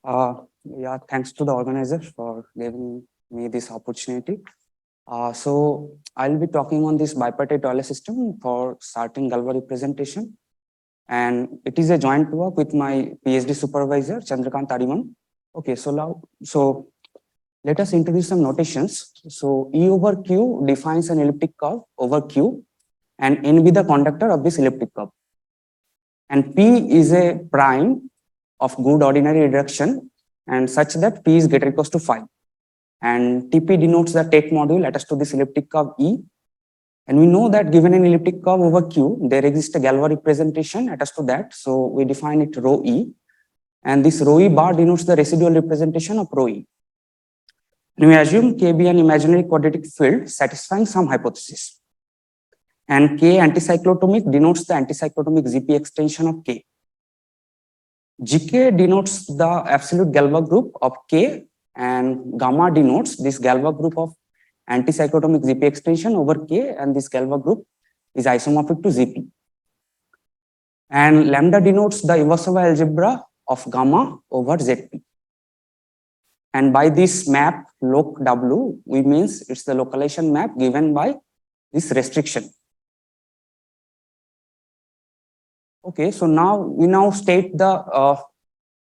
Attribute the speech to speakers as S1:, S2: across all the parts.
S1: Yeah, thanks to the organizers for giving me this opportunity. So I'll be talking on this bipartite Euler system for certain Galois representation. And it is a joint work with my PhD supervisor, Chandrakant Aribam. Okay, so let us introduce some notations. So E over Q defines an elliptic curve over Q, and N be the conductor of this elliptic curve. And P is a prime of good ordinary reduction, and such that P is greater or equals to 5. And TP denotes the take module attached to this elliptic curve E. And we know that given an elliptic curve over Q, there exists a Galois representation attached to that. So we define it rho E. And this rho E bar denotes the residual representation of rho E. And we assume K be an imaginary quadratic field satisfying some hypothesis. And K anticyclotomic denotes the anticyclotomic ZP extension of K. GK denotes the absolute Galois group of K, and gamma denotes this Galois group of anticyclotomic ZP extension over K, and this Galois group is isomorphic to ZP. And lambda denotes the Iwasawa algebra of gamma over ZP. And by this map loc W, we means it's the localization map given by this restriction. Okay, so now we state the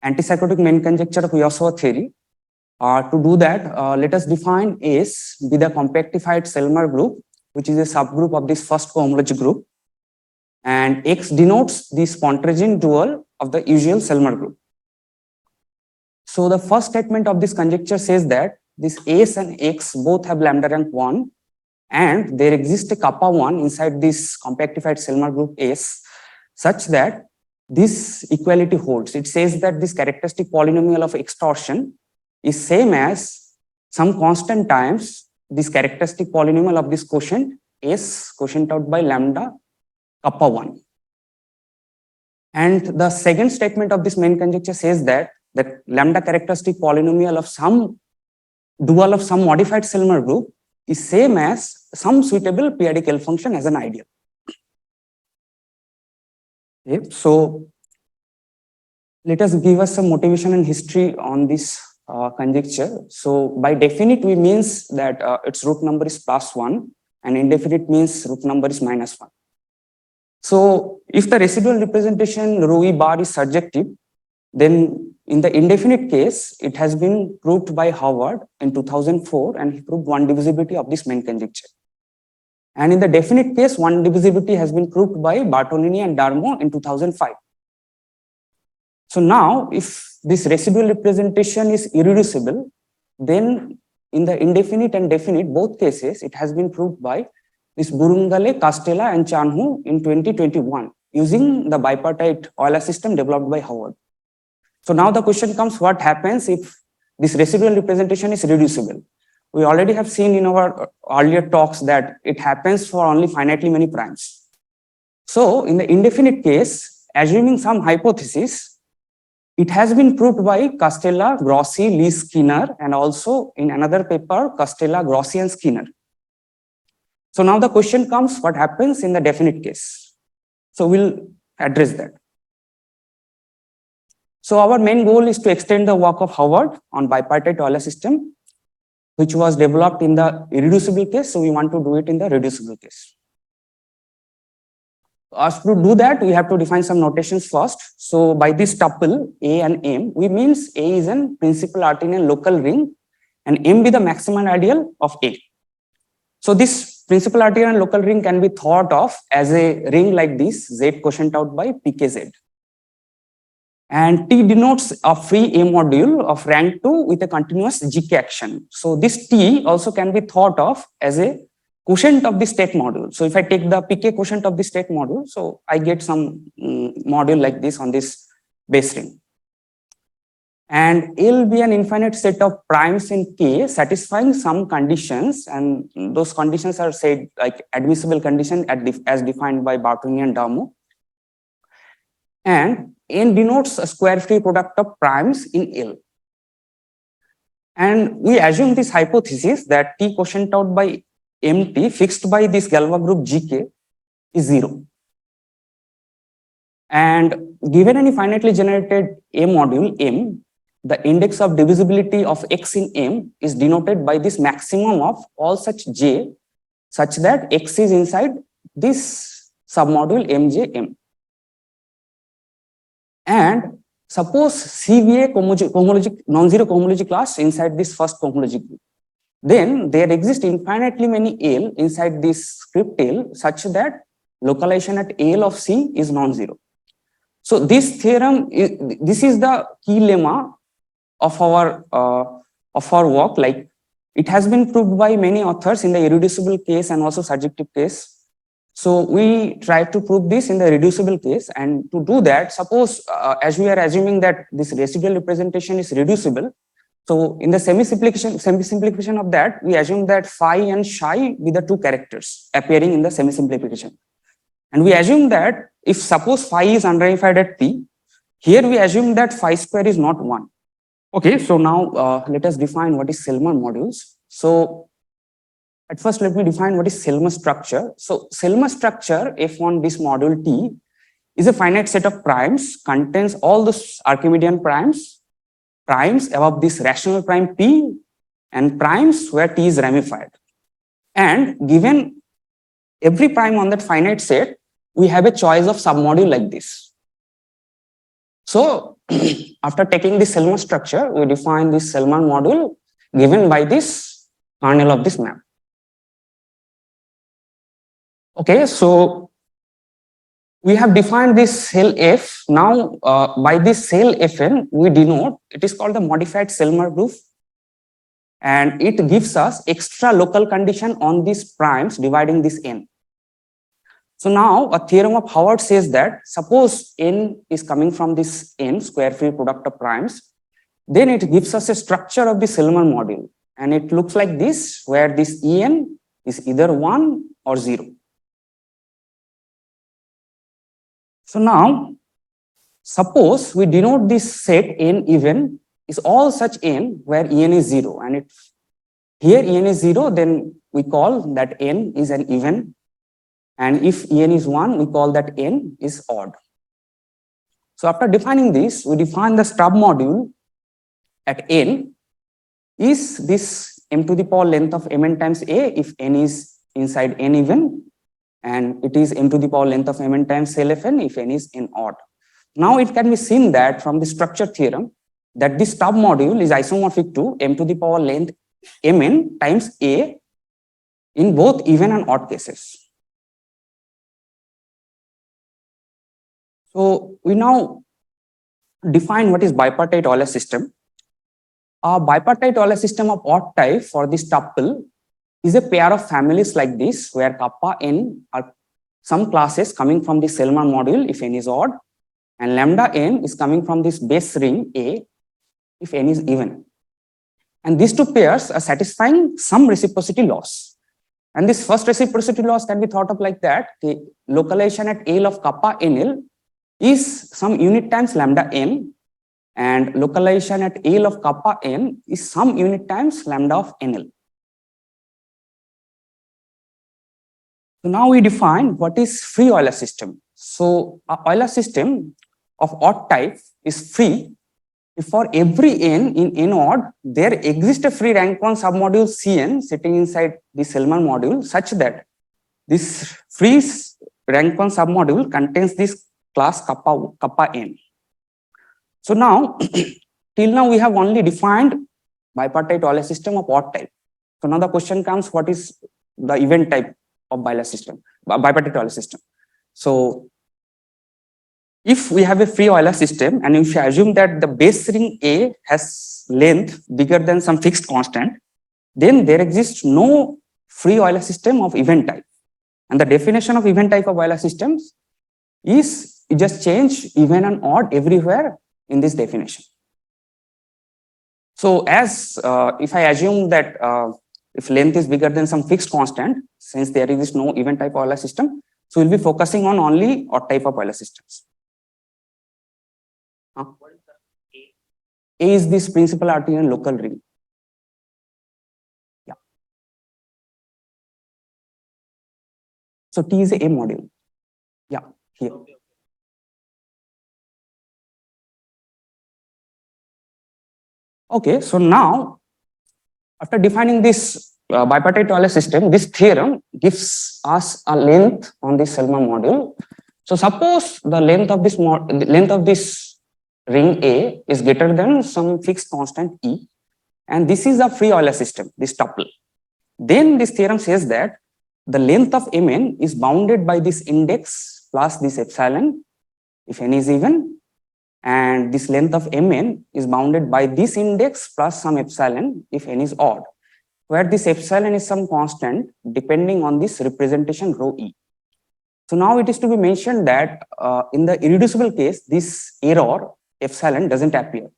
S1: anticyclotic main conjecture of Iwasawa theory. To do that, let us define S be the compactified Selmer group, which is a subgroup of this first cohomology group, and X denotes the Pontryagin dual of the usual Selmer group. So the first statement of this conjecture says that this S and X both have lambda rank 1, and there exists a kappa 1 inside this compactified Selmer group S, such that this equality holds. It says that this characteristic polynomial of extortion is same as some constant times this characteristic polynomial of this quotient S, quotient out by lambda kappa 1. And the second statement of this main conjecture says that the lambda characteristic polynomial of some dual of some modified Selmer group is same as some suitable periodic L function as an ideal. Okay, so let us give us some motivation and history on this conjecture. So by definite, we means that its root number is +1, and indefinite means root number is -1. So if the residual representation rho E bar is surjective, then in the indefinite case, it has been proved by Howard in 2004, and he proved one divisibility of this main conjecture. And in the definite case, one divisibility has been proved by Bartolini and Darmo in 2005. So now, if this residual representation is irreducible, then in the indefinite and definite, both cases, it has been proved by this Burungale, Castella, and Chanhu in 2021 using the bipartite Euler system developed by Howard. So now the question comes, what happens if this residual representation is reducible? We already have seen in our earlier talks that it happens for only finitely many primes. So in the indefinite case, assuming some hypothesis, it has been proved by Castella, Grossi, Lee, Skinner, and also in another paper, Castella, Grossi, and Skinner. So now the question comes, what happens in the definite case? So we'll address that. So our main goal is to extend the work of Howard on bipartite Euler system, which was developed in the irreducible case. So we want to do it in the reducible case. As to do that, we have to define some notations first. So by this tuple A and M, we means A is an principal Artinian local ring and M be the maximal ideal of A. So this principal Artinian local ring can be thought of as a ring like this, Z quotient out by PKZ. And T denotes a free A module of rank 2 with a continuous GK action. So this T also can be thought of as a quotient of the state module. So if I take the PK quotient of the state module, so I get some module like this on this base ring. And L be an infinite set of primes in K satisfying some conditions, and those conditions are said like admissible condition as defined by Bartolini and Darmo. And N denotes a square free product of primes in L. And we assume this hypothesis that T quotient out by MT fixed by this Galois group GK is 0. And given any finitely generated A module M, the index of divisibility of X in M is denoted by this maximum of all such J such that X is inside this submodule MJM. And suppose CVA non-zero cohomology class inside this first cohomology group. Then there exist infinitely many L inside this script L such that localization at L of C is non-zero. So this theorem, this is the key lemma of our work. Like, it has been proved by many authors in the irreducible case and also surjective case. So we try to prove this in the reducible case, and to do that, suppose as we are assuming that this residual representation is reducible. So in the semi-simplification of that, we assume that phi and psi be the two characters appearing in the semi-simplification. And we assume that if suppose phi is unramified at P, here we assume that phi square is not 1. Okay, so now let us define what is Selman modules. So at first, let me define what is Selman structure. So Selman structure F1 this module T is a finite set of primes, contains all those Archimedean primes above this rational prime P, and primes where T is ramified. And given every prime on that finite set, we have a choice of submodule like this. So after taking this Selman structure, we define this Selman module given by this kernel of this map. Okay, so we have defined this cell F. Now, by this cell Fn, we denote, it is called the modified Selmer proof, and it gives us extra local condition on these primes dividing this n. So now a theorem of Howard says that suppose n is coming from this n square free product of primes, then it gives us a structure of the Selmer module, and it looks like this, where this En is either 1 or 0. So now, suppose we denote this set n even is all such n where En is 0, and if here En is 0, then we call that n is an even, and if En is 1, we call that n is odd. So after defining this, we define the stub module at n is this m to the power length of mn times a if n is inside n even, and it is m to the power length of mn times cell fn if n is n odd. Now it can be seen that from the structure theorem that this stub module is isomorphic to m to the power length mn times a in both even and odd cases. So we now define what is bipartite Euler system. A bipartite Euler system of odd type for this tuple is a pair of families like this, where kappa n are some classes coming from the Selman module if n is odd, and lambda n is coming from this base ring A if n is even. And these two pairs are satisfying some reciprocity laws. And this first reciprocity laws can be thought of like that: the localization at L of kappa nl is some unit times lambda n, and localization at L of kappa n is some unit times lambda of nl. So now we define what is free Euler system. So a Euler system of odd type is free if for every n in n odd there exists a free rank 1 submodule Cn sitting inside the Selman module such that this free rank 1 submodule contains this class kappa n. So now till now we have only defined bipartite Euler system of odd type. So now the question comes, what is the event type of bipartite Euler system? So if we have a free Euler system, and if you assume that the base ring A has length bigger than some fixed constant, then there exists no free Euler system of event type. And the definition of event type of Euler systems is you just change even and odd everywhere in this definition. So as if I assume that if length is bigger than some fixed constant, since there is no event type Euler system, so we'll be focusing on only odd type of Euler systems. A is this principal Artinian local ring. Yeah. So T is a module. Yeah, here. Okay, so now after defining this bipartite Euler system, this theorem gives us a length on this Selma module. So suppose the length of this ring A is greater than some fixed constant E, and this is a free Euler system, this tuple. Then this theorem says that the length of Mn is bounded by this index plus this epsilon, if n is even, and this length of Mn is bounded by this index plus some epsilon if n is odd, where this epsilon is some constant depending on this representation rho E. So now it is to be mentioned that in the irreducible case, this error epsilon doesn't appear.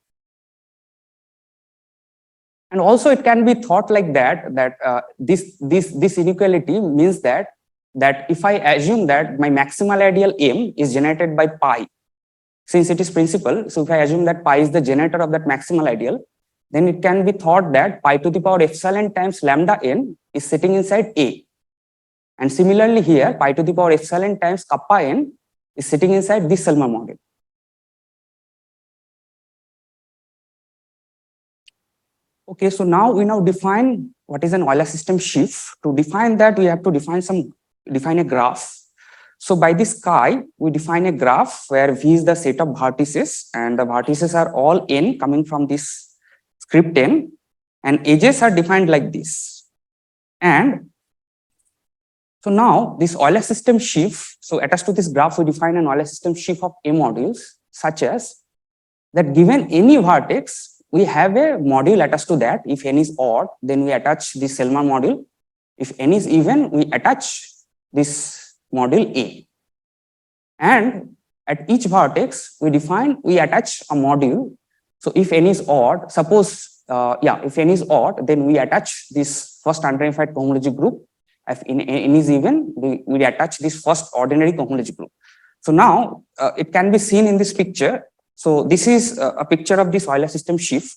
S1: And also it can be thought like that, this inequality means that if I assume that my maximal ideal M is generated by pi, since it is principal, so if I assume that pi is the generator of that maximal ideal, then it can be thought that pi to the power epsilon times lambda n is sitting inside A. And similarly here, pi to the power epsilon times kappa n is sitting inside this Selma model. Okay, so now we define what is an Euler system sheaf. To define that, we have to define a graph. So by this chi, we define a graph where V is the set of vertices, and the vertices are all n coming from this script n, and edges are defined like this. And so now this Euler system sheaf, so attached to this graph, we define an Euler system sheaf of A modules, such as that given any vertex, we have a module attached to that. If n is odd, then we attach this Selma module. If n is even, we attach this module A. And at each vertex, we attach a module. So if n is odd, suppose, if n is odd, then we attach this first unidentified cohomology group. If n is even, we attach this first ordinary cohomology group. So now it can be seen in this picture. So this is a picture of this Euler system sheaf.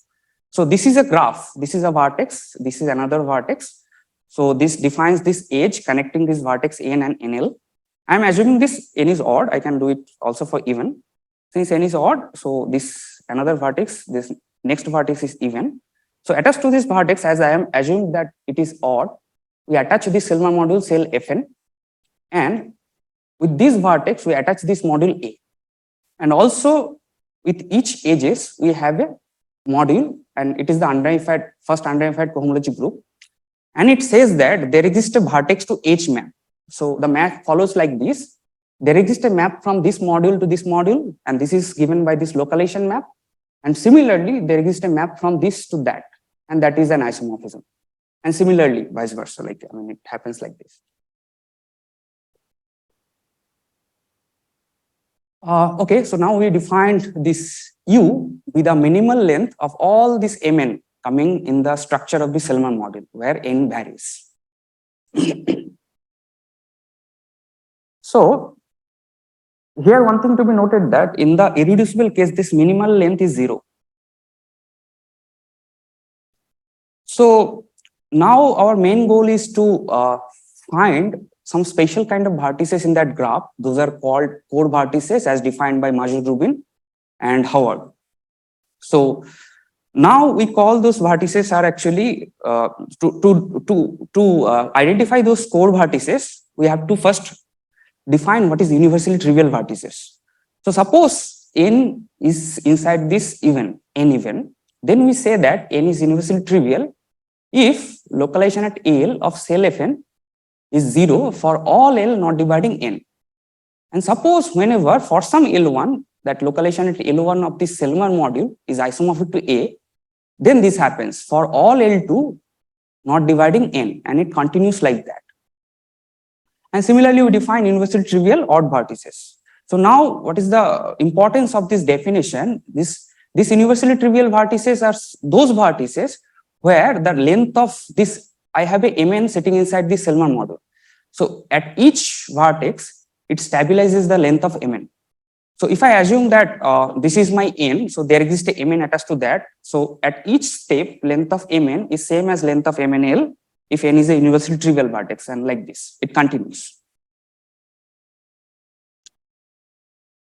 S1: So this is a graph. This is a vertex. This is another vertex. So this defines this edge connecting this vertex n and nl. I am assuming this n is odd. I can do it also for even. Since n is odd, so this another vertex, this next vertex is even. So attached to this vertex, as I am assuming that it is odd, we attach this Selma module cell Fn, and with this vertex, we attach this module A. And also with each edges, we have a module, and it is the first unidentified cohomology group. And it says that there exists a vertex to H map. So the map follows like this. There exists a map from this module to this module, and this is given by this localization map. And similarly, there exists a map from this to that, and that is an isomorphism. And similarly, vice versa, it happens like this. Okay, so now we defined this U with a minimal length of all this Mn coming in the structure of the Selma model, where n varies. So here one thing to be noted that in the irreducible case, this minimal length is 0. So now our main goal is to find some special kind of vertices in that graph. Those are called core vertices as defined by Majid Rubin and Howard. So now we call those vertices are actually to identify those core vertices, we have to first define what is universally trivial vertices. So suppose n is inside this n even, then we say that n is universally trivial if localization at L of cell Fn is 0 for all L not dividing n. And suppose whenever for some L1, that localization at L1 of this Selma module is isomorphic to A, then this happens for all L2 not dividing n, and it continues like that. And similarly, we define universally trivial odd vertices. So now what is the importance of this definition? This universally trivial vertices are those vertices where the length of this, I have a Mn sitting inside the Selma model. So at each vertex, it stabilizes the length of Mn. So if I assume that this is my n, so there exists a Mn attached to that. So at each step, length of Mn is same as length of Mnl if n is a universally trivial vertex, and like this, it continues.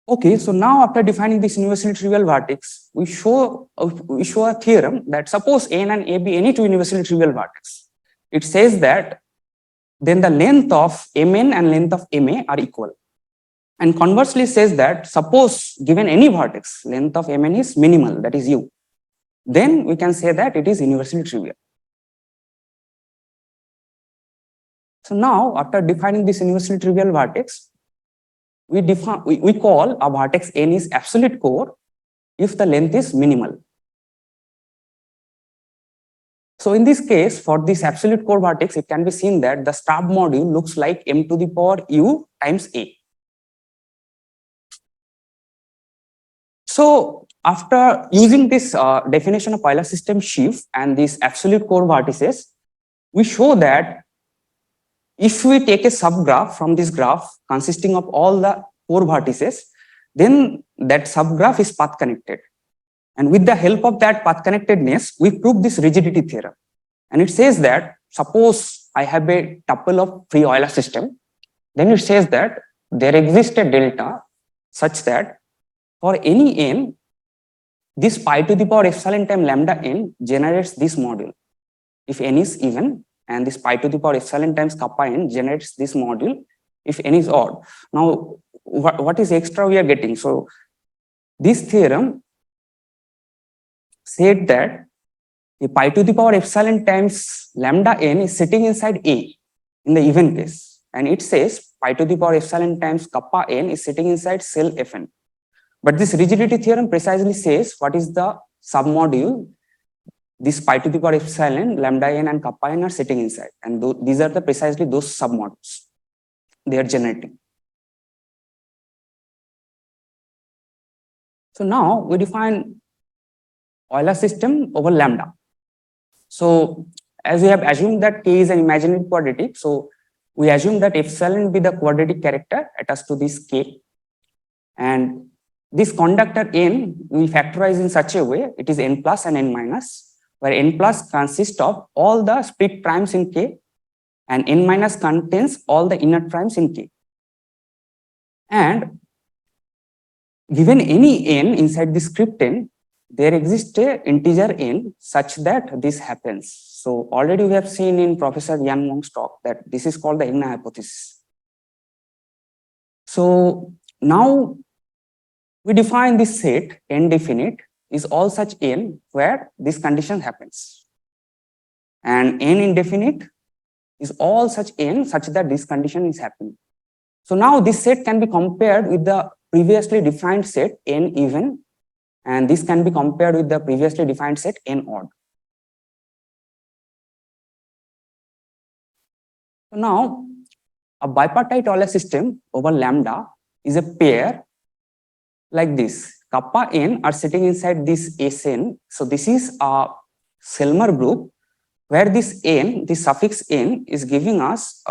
S1: Okay, so now after defining this universally trivial vertex, we show a theorem that suppose n and a be any two universally trivial vertex. It says that then the length of mn and length of ma are equal. And conversely says that suppose given any vertex, length of mn is minimal, that is u, then we can say that it is universally trivial. So now after defining this universally trivial vertex, we call a vertex n is absolute core if the length is minimal. So in this case, for this absolute core vertex, it can be seen that the stub module looks like m to the power u times a. So after using this definition of Euler system sheaf and these absolute core vertices, we show that if we take a subgraph from this graph consisting of all the core vertices, then that subgraph is path connected. And with the help of that path connectedness, we prove this rigidity theorem. And it says that suppose I have a tuple of free Euler system, then it says that there exists a delta such that for any n, this pi to the power epsilon time lambda n generates this module if n is even, and this pi to the power epsilon times kappa n generates this module if n is odd. Now, what is extra we are getting? So this theorem said that the pi to the power epsilon times lambda n is sitting inside A in the even case. And it says pi to the power epsilon times kappa n is sitting inside cell Fn. But this rigidity theorem precisely says what is the submodule this pi to the power epsilon, lambda n and kappa n are sitting inside. And these are precisely those submodules they are generating. So now we define Euler system over lambda. So as we have assumed that k is an imaginary quadratic, so we assume that epsilon be the quadratic character attached to this k. And this conductor n we factorize in such a way, it is n plus and n minus, where n plus consists of all the split primes in k and n minus contains all the inner primes in k. And given any n inside the script n, there exists a integer n such that this happens. So already we have seen in Professor Yan Wong's talk that this is called the Enna hypothesis. So now we define this set n definite is all such n where this condition happens, and n indefinite is all such n such that this condition is happening. So now this set can be compared with the previously defined set n even, and this can be compared with the previously defined set n odd. So now a bipartite Euler system over lambda is a pair like this. Kappa n are sitting inside this Sn. So this is a Selmer group where this n, this suffix n is giving us,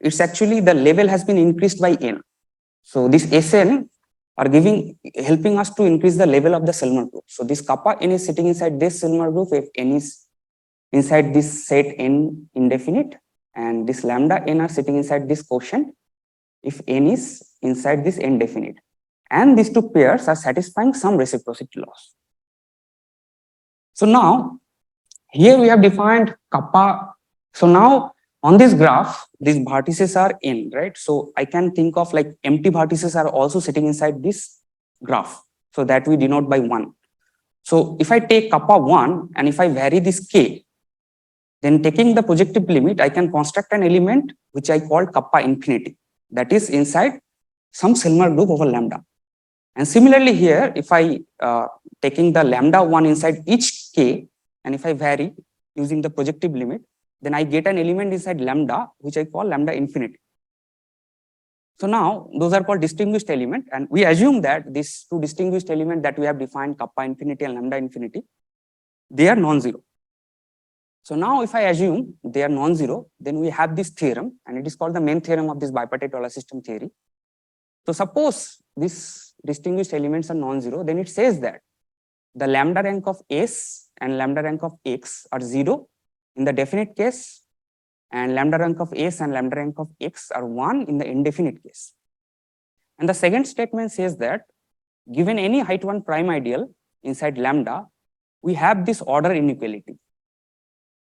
S1: it's actually the level has been increased by n. So this Sn are helping us to increase the level of the Selmer group. So this kappa n is sitting inside this Selmer group if n is inside this set n indefinite, and this lambda n are sitting inside this quotient if n is inside this n definite. And these two pairs are satisfying some reciprocity laws. So now here we have defined kappa. So now on this graph, these vertices are n, right? So I can think of like empty vertices are also sitting inside this graph. So that we denote by 1. So if I take kappa 1 and if I vary this k, then taking the projective limit, I can construct an element which I call kappa infinity, that is inside some Selmer group over lambda. And similarly here, if I taking the lambda 1 inside each k, and if I vary using the projective limit, then I get an element inside lambda, which I call lambda infinity. So now those are called distinguished element, and we assume that these two distinguished elements that we have defined, kappa infinity and lambda infinity, they are non-zero. So now if I assume they are non-zero, then we have this theorem, and it is called the main theorem of this bipartite Euler system theory. So suppose these distinguished elements are non-zero, then it says that the lambda rank of S and lambda rank of X are 0 in the definite case, and lambda rank of S and lambda rank of X are 1 in the indefinite case. And the second statement says that given any height 1 prime ideal inside lambda, we have this order inequality.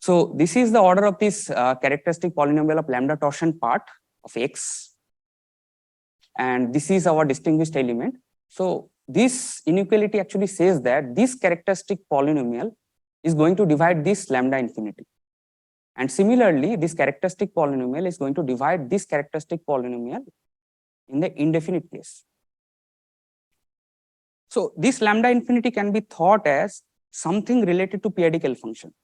S1: So this is the order of this characteristic polynomial of lambda torsion part of X. And this is our distinguished element. So this inequality actually says that this characteristic polynomial is going to divide this lambda infinity. And similarly, this characteristic polynomial is going to divide this characteristic polynomial in the indefinite case. So this lambda infinity can be thought as something related to periodical function.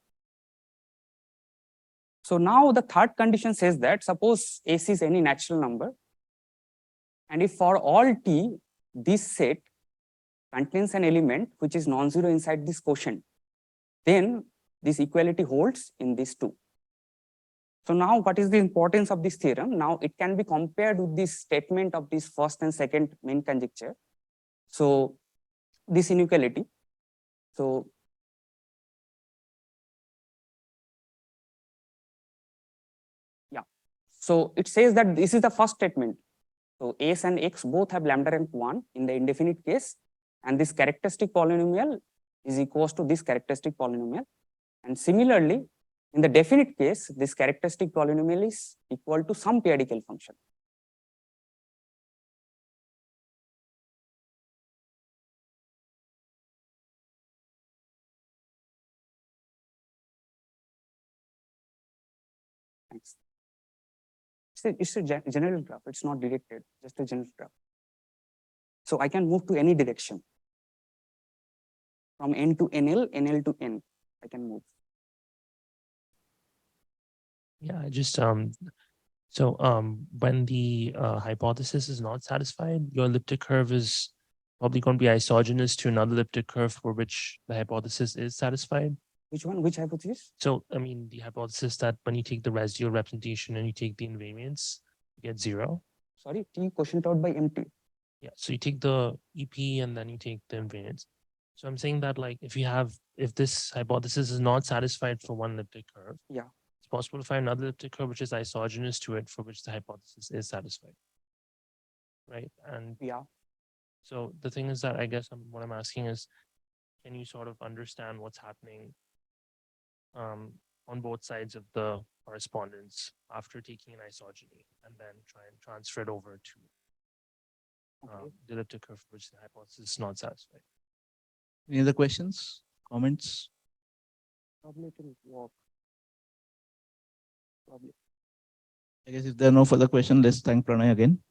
S1: So now the third condition says that suppose S is any natural number, and if for all t, this set contains an element which is non-zero inside this quotient, then this equality holds in these two. So now what is the importance of this theorem? Now it can be compared with this statement of this first and second main conjecture. So this inequality. So yeah, so it says that this is the first statement. So S and X both have lambda rank 1 in the indefinite case, and this characteristic polynomial is equals to this characteristic polynomial. And similarly, in the definite case, this characteristic polynomial is equal to some periodical function. Thanks. It's a general graph. It's not directed, just a general graph. So I can move to any direction. From N to NL, NL to N, I can move.
S2: Yeah, just when the hypothesis is not satisfied, your elliptic curve is probably going to be isogenous to another elliptic curve for which the hypothesis is satisfied.
S1: Which one? Which hypothesis?
S2: So, I mean, the hypothesis that when you take the residual representation and you take the invariance, you get 0.
S1: Sorry, T quotient out by MT.
S2: Yeah, so you take the EP and then you take the invariance. So I'm saying that like if this hypothesis is not satisfied for one elliptic curve,
S1: yeah,
S2: it's possible to find another elliptic curve which is isogenous to it for which the hypothesis is satisfied. Right. And
S1: yeah.
S2: So the thing is that I guess what I'm asking is, can you sort of understand what's happening on both sides of the correspondence after taking an isogeny and then try and transfer it over to the elliptic curve for which the hypothesis is not satisfied?
S3: Any other questions, comments?
S1: Probably it will work. Probably.
S3: I guess if there are no further questions, let's thank Pronay again.